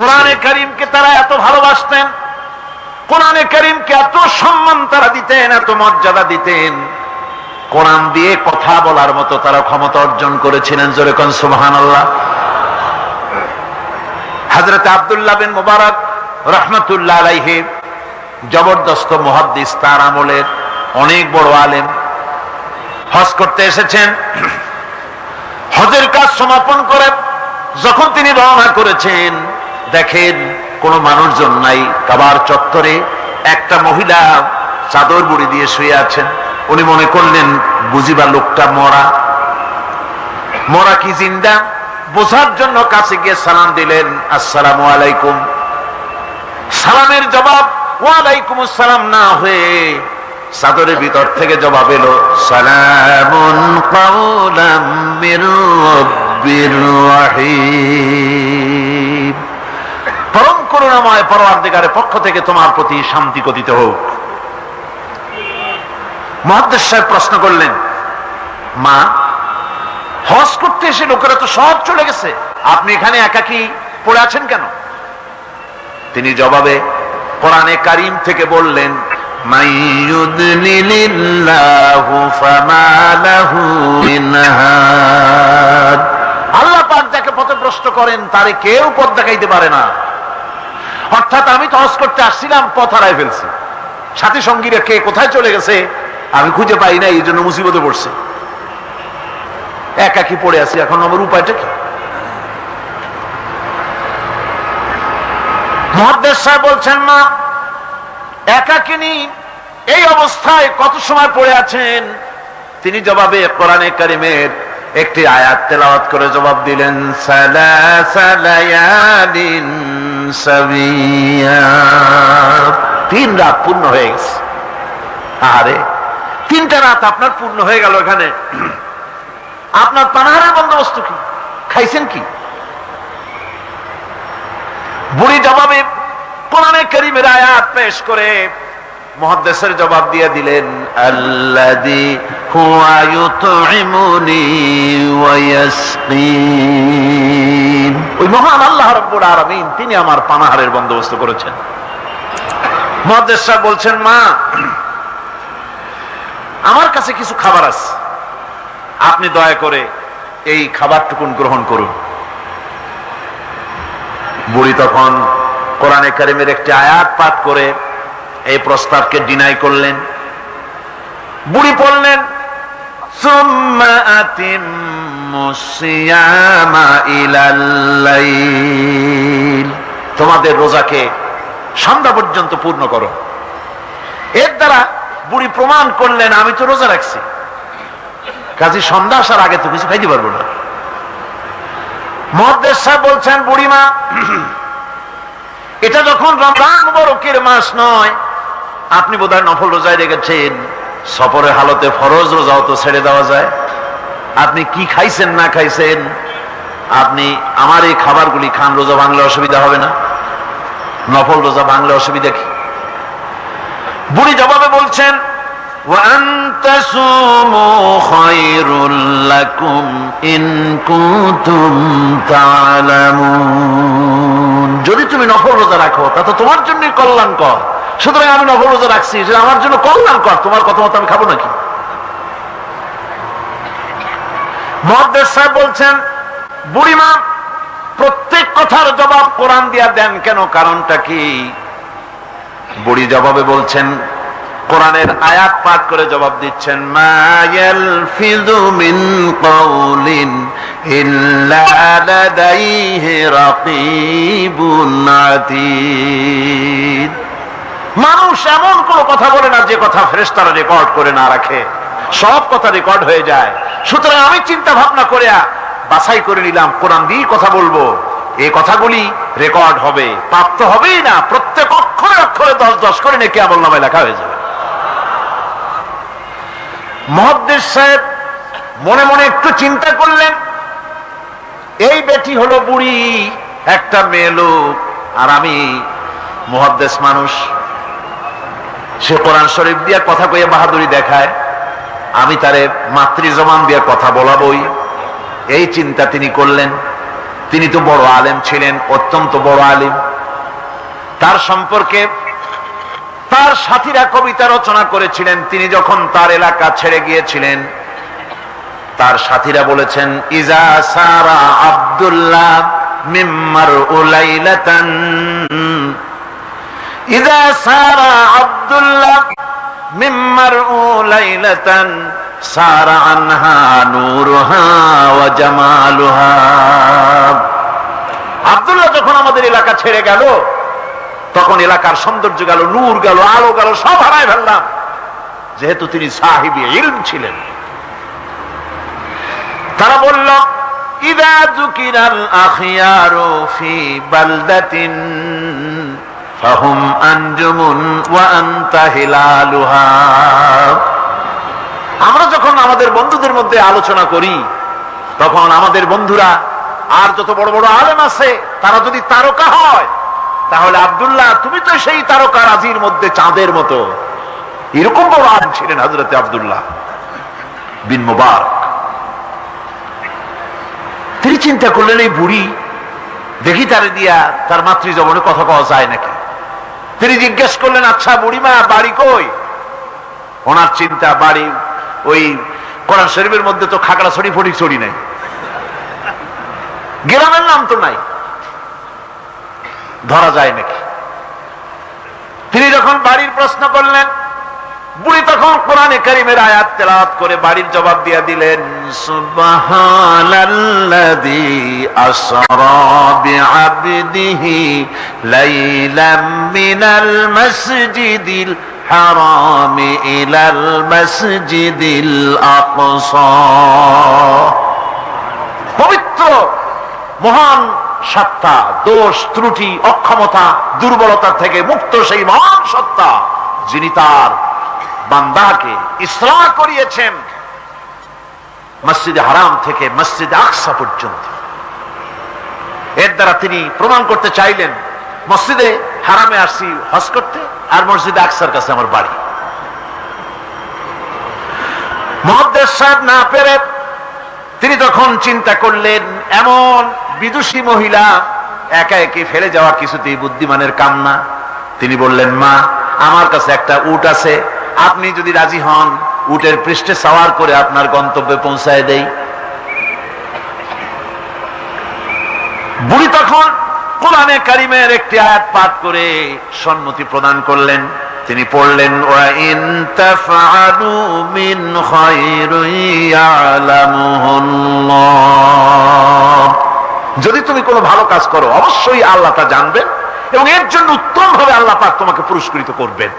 কোরআনে কারীমকে তারা এত ভালোবাসতেন, কোরআনে কারীমকে এত সম্মান তারা দিতেন, এত মর্যাদা দিতেন, কোরআন দিয়ে কথা বলার মতো তারা ক্ষমতা অর্জন করেছিলেন। জোরে কোন সুবহানাল্লাহ। হযরত আব্দুল্লাহ বিন মুবারক রাহমাতুল্লাহ আলাইহি জবরদস্ত মুহাদ্দিস, তার আমলের অনেক বড় আলেম, হজ করতে এসেছেন। হজের কাজ সমাপন করে যখন তিনি রওনা করেছেন, দেখেন কোনো মানুষজন নাই। কাবার চত্বরে একটা মহিলা চাদর মুড়ি দিয়ে শুয়ে আছেন। উনি মনে করলেন বুঝিবা লোকটা মরা কি জিন্দা, বোঝার জন্য কাছে গিয়ে সালাম দিলেন, আসসালামু আলাইকুম। সালামের জবাব ওয়ালাইকুম আসসালাম না হয়ে চাদরের ভিতর থেকে জবাব এলো, সালামুন কাওলাম মির রাব্বির রহিম, পরম করুণাময় পরওয়ারদিগারের পক্ষ থেকে তোমার প্রতি শান্তি কথিত হোক। মুহাদ্দিস সাহেব প্রশ্ন করলেন, মা, হজ করতে এসে লোকেরা তো সব চলে গেছে, আপনি এখানে একাকী পড়ে আছেন কেন? তিনি জবাবে কোরআনে কারীম থেকে বললেন, মাইয়ুদলিলিল্লাহু ফামা লাহু মিন হাদ, আল্লাহ পাক যাকে পথভ্রষ্ট করেন তারে কেউ পথ দেখাইতে পারে না। অর্থাৎ আমি তো হজ করতে আসছিলাম, পথ হারাই ফেলছি, সাথী সঙ্গীরা কে কোথায় চলে গেছে আমি খুঁজে পাই না, এই জন্য মুসিবতে পড়ছে, একাকী পড়ে আছি, এখন আমার উপায়টা কি? মুহাদ্দিস সাহেব বলছেন, মা, একাকিনী এই অবস্থায় কত সময় পড়ে আছেন? তিনি জবাবে কোরআনে কারীমের একটি আয়াত তেলাওয়াত করে জবাব দিলেন, সালাসা লায়ালিন সাবিয়া, 3 রাত পূর্ণ হয়ে গেছে। আরে 3টা রাত আপনার পূর্ণ হয়ে গেল, এখানে আপনার পানাহারের বন্দোবস্ত কি? খাইছেন কি? বুড়ি জবাবে কোরআনে কারীমের আয়াত পেশ করে মুহাদ্দিসের জবাব দিয়ে দিলেন, আল্লাযী হুয়া ইউতঈমুনি ওয়া ইয়াসকিন, ওই মহান আল্লাহ রাব্বুল আলামিন তিনি আমার পানাহারের বন্দোবস্ত করেছেন। মুহাদ্দিস সাহেব বলছেন, মা, আমার কাছে কিছু খাবার আছে, আপনি দয়া করে এই খাবারটুকুন গ্রহণ করুন। বুড়ি তখন কোরআনে কারীমের একটি আয়াত পাঠ করে এই প্রস্তাবকে ডিনাই করলেন। বুড়ি পড়লেন, সুম্মা আতিম্মুস সিয়ামা ইলাল লাইল, তোমাদের রোজাকে সন্ধ্যা পর্যন্ত পূর্ণ করো। এর দ্বারা বুড়ি প্রমাণ করলেন আমি তো রোজা রাখছি, কাজে সন্ধ্যা আসার আগে তো কিছু খাইতে পারবো না। মুহাদ্দিস সাহেব বলছেন, বুড়িমা, এটা যখন রমজান মুবারকের মাস নয়, আপনি বোধহয় নফল রোজায় রেখেছেন, সফরের হালতে ফরজ রোজাও তো ছেড়ে দেওয়া যায়। আপনি কি খাইছেন না খাইছেন, আপনি আমার এই খাবারগুলি খান, রোজা ভাঙলে অসুবিধা হবে না? নফল রোজা ভাঙলে অসুবিধা কি? বুড়ি জবাবে বলছেন, وَأَن تَصُومُوا خَيْرٌ لَكُمْ إِن كُنتُمْ تَعْلَمُونَ, যদি তুমি নফল রোজা রাখো তা তো তোমার জন্যই কল্যাণকর, সুতরাং আমি নফল রোজা রাখছি, সেটা আমার জন্য কল্যাণকর, তোমার কথা মতো আমি খাবো নাকি? মুহাদ্দিস সাহেব বলছেন, বুড়িমা, প্রত্যেক কথার জবাব কোরআন দিয়া দেন কেন, কারণটা কি? বুড়ি জবাবে বলছেন, কোরআনের আয়াত পাঠ করে জবাব দিচ্ছেন, মা ইয়ালফিযু মিন কাওলিন ইল্লা লাদাইহি রাকীবুন আতীদ, মানুষ এমন কোন কথা বলে না যে কথা ফেরেশতারা রেকর্ড করে না রাখে, সব কথা রেকর্ড হয়ে যায়। সুতরাং আমি চিন্তা ভাবনা করে বাছাই করে নিলাম, কোরআন দিয়ে কথা বলবো, এই কথাগুলি রেকর্ড হবে, প্রাপ্ত হবেই না, প্রত্যেক অক্ষরে অক্ষরে 10-10 করে নেকি আমলনামায় লেখা হয়ে যাবে। মুহাদ্দিস সাহেব মনে মনে একটু চিন্তা করলেন, এই বেটি হলো বুড়ি, একটা মেয়ে লোক, আর আমি মুহাদ্দিস মানুষ, সে কোরআন শরীফ দিয়া কথা কইয়া বাহাদুরি দেখায়, আমি তারে মাতৃ জবান দিয়া কথা বলাবই, এই চিন্তা তিনি করলেন। তিনি তো বড় আলেম ছিলেন, অত্যন্ত বড় আলেম। তার সম্পর্কে তার সাথীরা কবিতা রচনা করেছিলেন। তিনি যখন তার এলাকা ছেড়ে গিয়েছিলেন, তার সাথীরা বলেছেন, ইজা সারা আব্দুল্লাহ মিম্মার উলাইলাতান, ইজা সারা আব্দুল্লাহ মিম্মার উলাইলাতান সারা আনহা নূরুহা ওয়া জামালুহা। আব্দুল্লাহ যখন আমাদের এলাকা ছেড়ে গেল, তখন এলাকার সৌন্দর্য গেল, নূর গেল, আলো গেল, সব হারায় ফেললাম, যেহেতু তিনি সাহিবি ইলম ছিলেন। তারা বলল, ইদা যুকিরাল আখিয়ারু ফি বালদাতিন ফাহুম আনজুমুন ওয়া আনতা হিলালুহা। আমরা যখন আমাদের বন্ধুদের মধ্যে আলোচনা করি, তখন আমাদের বন্ধুরা আর যত বড় বড় আলেম আছে, তারা যদি তারকা হয়, তাহলে আব্দুল্লাহ তুমি তো সেই তারকা রাজির মধ্যে চাঁদের মতো। এরকম বড় আলেম ছিলেন হযরত আব্দুল্লাহ বিন মুবারক। তিনি চিন্তা করলেন, এই বুড়ি দেখি তারে দিয়া তার মাতৃজবনে কথা পাওয়া যায় নাকি। তিনি জিজ্ঞেস করলেন, আচ্ছা বুড়িমা বাড়ি কই? ওনার চিন্তা, বাড়ি ওই কোরআন শরীফের মধ্যে তো খাগড়াছড়ি ফটিকছড়ি নাই, গ্রামের নাম তো নাই, ধরা যায় নাকি। তিনি যখন বাড়ির প্রশ্ন করলেন, বুড়ি তখন কোরআনে কারীমের আয়াত তেলাওয়াত করে বাড়ির জবাব দিয়ে দিলেন, সুবহানাল্লাযী আসরা বিআবদিহি লাইলাম মিনাল মাসজিদিল হারামি ইলাল মাসজিদিল আকসা। পবিত্র মহান সত্তা, দোষ ত্রুটি অক্ষমতা দুর্বলতা থেকে মুক্ত সেই মহান সত্তা, যিনি তার বান্দাকে ইসরাহ করিয়েছেন মসজিদে হারাম থেকে মসজিদে আকসা পর্যন্ত। এর দ্বারা তিনি প্রমাণ করতে চাইলেন, মসজিদে হারামে আসছি হজ করতে, আর মসজিদে আকসার কাছে আমার বাড়ি। মুহাদ্দিস সাহেব না পেরে তিনি তখন চিন্তা করলেন, এমন বিদুষী মহিলা একা একে ফেলে যাওয়া কিছুতেই বুদ্ধিমানের কাম না। তিনি বললেন, মা আমার কাছে একটা উট আছে, আপনি যদি রাজি হন উটের পৃষ্ঠে সওয়ার করে আপনার গন্তব্যে পৌঁছায় দেই। বুড়ি তখন কোরআনে কারীমের একটি আয়াত পাঠ করে সম্মতি প্রদান করলেন। তিনি পড়লেন, ওয়া ইন তাফআলু মিন খায়রিন ইয়ালামুহুল্লাহ। যদি তুমি কোনো ভালো কাজ করো, অবশ্যই আল্লাহ তা জানবেন এবং এর জন্য উত্তম ভাবে আল্লাহ পাক তোমাকে পুরস্কৃত করবেন।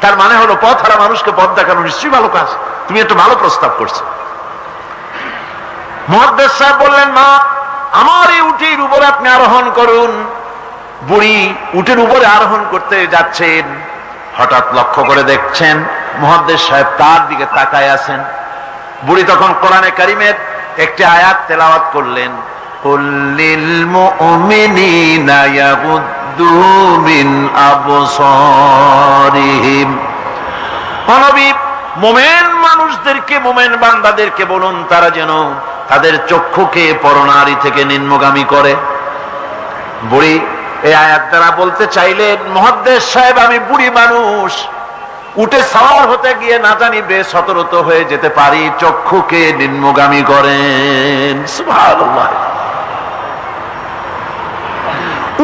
তার মানে হলো, পথ হারা মানুষকে পথ দেখানো নিশ্চয়ই ভালো কাজ। তুমি একটা ভালো প্রস্তাব করছো। মুহাদ্দিস সাহেব বললেন, মা আমার এই উটের উপরে আপনি আরোহণ করুন। বুড়ি উটের উপরে আরোহণ করতে যাচ্ছেন, হঠাৎ লক্ষ্য করে দেখছেন মুহাদ্দিস সাহেব তার দিকে তাকায় আছেন। বুড়ি তখন কোরআনে কারীমের একটি আয়াত তেলাওয়াত করলেন, কুল লিল মুমিনিনা ইয়াগুদ্দু মিন আবসারিহিম। নবী মুমিন মানুষদেরকে, মুমিন বান্দাদেরকে বলুন তারা যেন তাদের চক্ষুকে পরনারী থেকে নিম্নগামী করে। বুড়ি এই আয়াত দ্বারা বলতে চাইলেন, মুহাদ্দিস সাহেব আমি বুড়ি মানুষ, উঠে সওয়ার হতে গিয়ে না জানি বেসতর্ক হয়ে যেতে পারি, চক্ষুকে নিম্নগামী করেন। সুবহানাল্লাহ।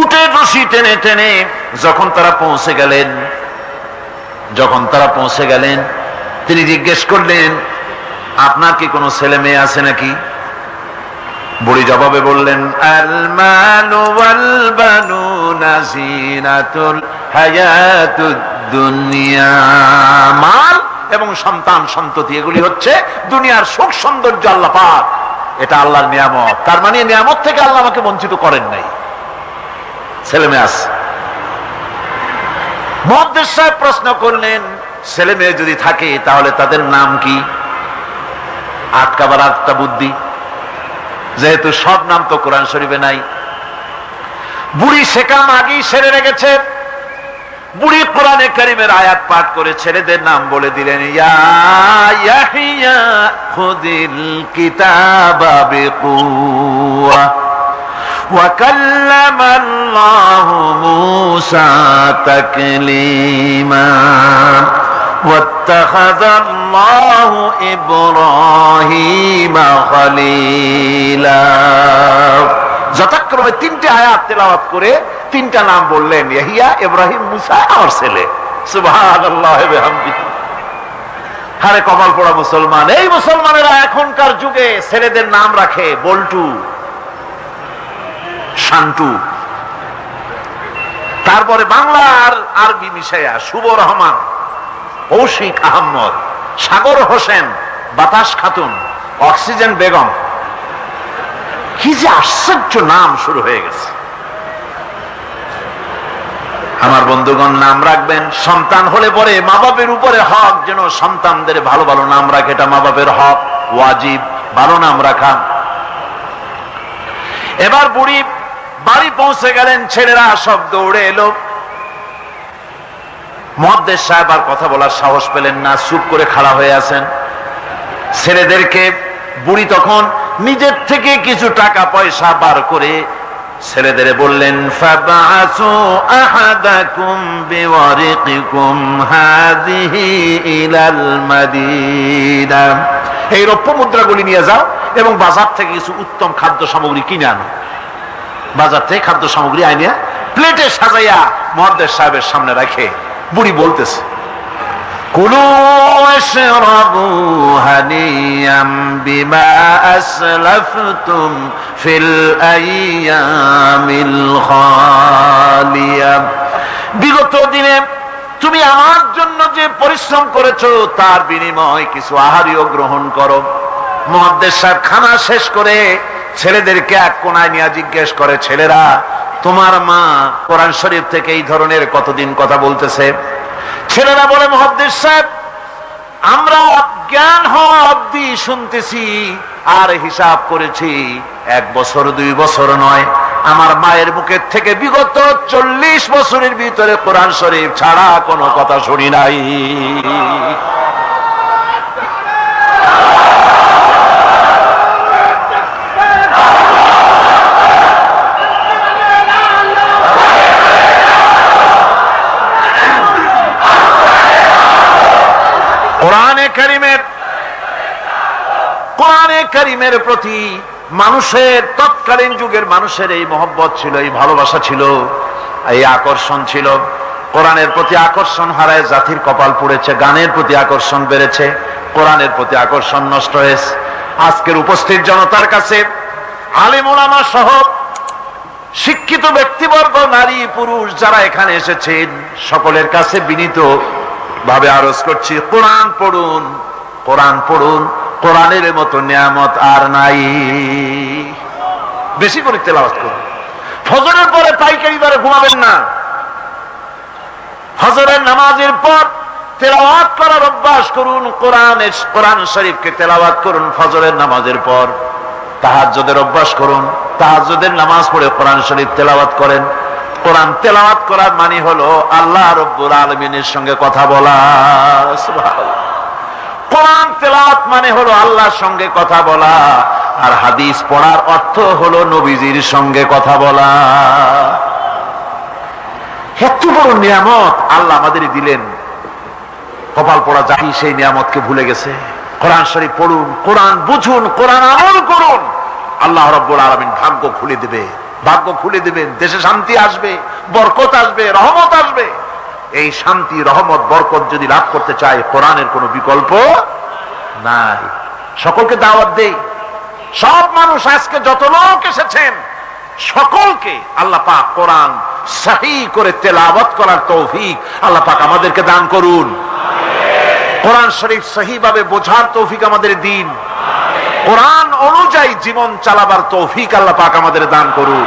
উটের রশি টেনে টেনে যখন তারা পৌঁছে গেলেন, তিনি জিজ্ঞেস করলেন, আপনার কি কোনো ছেলে মেয়ে আছে নাকি? বুড়ি জবাবে বললেন, আল মালু ওয়াল বানুনা জিনাতুল হায়াতুদ দুনিয়া। মাল এবং সন্তান সন্ততি এগুলি হচ্ছে দুনিয়ার সুখ সৌন্দর্য, আল্লাহ পাক এটা আল্লাহর নিয়ামত। তার মানে নিয়ামত থেকে আল্লাহ আমাকে বঞ্চিত করেন নাই, ছেলে মেয়ে আছে। মুহাদ্দিস সাহেব প্রশ্ন করলেন, ছেলে মেয়ে যদি থাকে তাহলে তাদের নাম কি? আটকাবার আটটা বুদ্ধি, যেহেতু সব নাম তো কোরআন শরীফে নাই। বুড়ি সে কাম আগেই সেরে রেখেছে। বুড়ি কোরআনে কারীমের আয়াত পাঠ করে ছেলেদের নাম বলে দিলেন, ইয়া ইয়াহিয়া খুযিল কিতাবা বিকুওয়া وكلم الله موسى تكليما واتخذ الله إبراهيم خليلا। যথাক্রমে তিনটি আয়াত তেলাওয়াত করে তিনটা নাম বললেন, ইয়াহিয়া, ইব্রাহিম, মুসা, আমার ছেলে। সুবহানাল্লাহ ওয়া বিহামদিহি। আরে কপাল পোড়া মুসলমান! এই মুসলমানেরা এখনকার যুগে ছেলেদের নাম রাখে বল্টু, শান্টু, তারপরে বাংলা আর আরবি মিশাইয়া শুভ রহমান, কৌশিক আহমদ, সাগর হোসেন, বাতাস খাতুন, অক্সিজেন বেগম। কি যে আশ্চর্য নাম শুরু হয়ে গেছে। আমার বন্ধুগণ, নাম রাখবেন, সন্তান হলে পরে মা বাপের উপরে হক যেন সন্তানদের ভালো ভালো নাম রাখে। এটা মা বাপের হক, ওয়াজিব, ভালো নাম রাখা। এবার বুড়ি বাড়ি পৌঁছে গেলেন, ছেলেরা সব দৌড়ে এলো। মুহাদ্দিস সাহেব আর কথা বলার সাহস পেলেন না, চুপ করে খাড়া হয়ে আছেন। ছেলেদেরকে বুড়ি তখন নিজের থেকে কিছু টাকা পয়সা বার করে ছেলেদের বললেন, ফাবাসু আহাদাকুম বিওয়ারিকিকুম হাযিহি ইলাল মাদিনা। এই রৌপ্য মুদ্রাগুলি নিয়ে যাও এবং বাজার থেকে কিছু উত্তম খাদ্য সামগ্রী কিনে আনো। বাজার থেকে খাদ্য সামগ্রী আনিয়া প্লেটে সাজাইয়া মুহাদ্দিস সাহেবের সামনে রাখে বুড়ি বলতেছে, কুলু ওয়াশরাবু হানিয়াম বিমা আসলাফতুম ফিল আইয়ামিল খালিয়া। বিগত দিনে তুমি আমার জন্য যে পরিশ্রম করেছো তার বিনিময়ে কিছু আহারীয় গ্রহণ করো। মুহাদ্দিস সাহেব খানা শেষ করে ছেলেদেরকে এক কোনায় নিয়ে জিজ্ঞেস করে, ছেলেরা, তোমার মা কোরআন শরীফ থেকে এই ধরনের কতদিন কথা বলতেছে? ছেলেরা বলে, মুহাদ্দিস সাহেব, আমরা জ্ঞান হওয়া অবধি শুনতেছি আর হিসাব করেছি 1 বছর 2 বছর নয়। আমার মায়ের মুখের থেকে বিগত 40 বছরের ভিতরে কোরআন শরীফ ছাড়া কোনো কথা শুনি নাই। কোরআনে কারীমের প্রতি মানুষের, তৎকালীন যুগের মানুষের এই মহব্বত ছিল, এই ভালোবাসা ছিল, এই আকর্ষণ ছিল। কোরআনের প্রতি আকর্ষণ হারায় জাতির কপাল পুড়েছে। গানের প্রতি আকর্ষণ বেড়েছে, কোরআনের প্রতি আকর্ষণ নষ্ট হয়েছে। আজকের উপস্থিত জনতার কাছে আলেম ওলামা সহ শিক্ষিত ব্যক্তিবর্গ, নারী পুরুষ যারা এখানে এসেছেন, সকলের কাছে বিনীত ভাবে আরজ করছি, কোরআন পড়ুন, কোরআন পড়ুন। কোরআনের মতো নিয়ামত আর নাই। বেশি করে তেলাওয়াত করুন। ফজরের পরে পাইকারি দরে ঘুমাবেন না। ফজরের নামাজের পর তেলাওয়াত করার অভ্যাস করুন। কোরআন শরীফকে তেলাওয়াত করুন ফজরের নামাজের পর। তাহাজ্জুদের অভ্যাস করুন। তাহাজ্জুদের নামাজ পড়ে কোরআন শরীফ তেলাওয়াত করেন। কোরআন তেলাওয়াত করার মানে হলো আল্লাহ রব্বুল আলামিনের সঙ্গে কথা বলা। সুবহানাল্লাহ। কোরআন তেলাওয়াত মানে হলো আল্লাহর সঙ্গে কথা বলা, আর হাদিস পড়ার অর্থ হলো নবীজির সঙ্গে কথা বলা। এত বড় নিয়ামত আল্লাহ আমাদের দিলেন, কপাল পোড়া জাতি সেই নিয়ামতকে ভুলে গেছে। কোরআন শরীফ পড়ুন, কোরআন বুঝুন, কোরআন আমল করুন। আল্লাহ রাব্বুল আলামিন ভাগ্য খুলে দেবে, ভাগ্য খুলে দেবেন। দেশে শান্তি আসবে, বরকত আসবে, রহমত আসবে। এই শান্তি, রহমত, বরকত যদি লাভ করতে চায়, কোরআনের কোনো বিকল্প নাই। সকলকে দাওয়াত দেই, সব মানুষ আজকে যত লোক এসেছেন সকলকে আল্লাহ পাক কোরআন সহিহ করে তেলাওয়াত করার তৌফিক আল্লাহ পাক আমাদেরকে দান করুন। কোরআন শরীফ সহিহ ভাবে বোঝার তৌফিক আমাদের দিন। কোরআন অনুযায়ী জীবন চালাবার তৌফিক আল্লাহ পাক আমাদের দান করুন।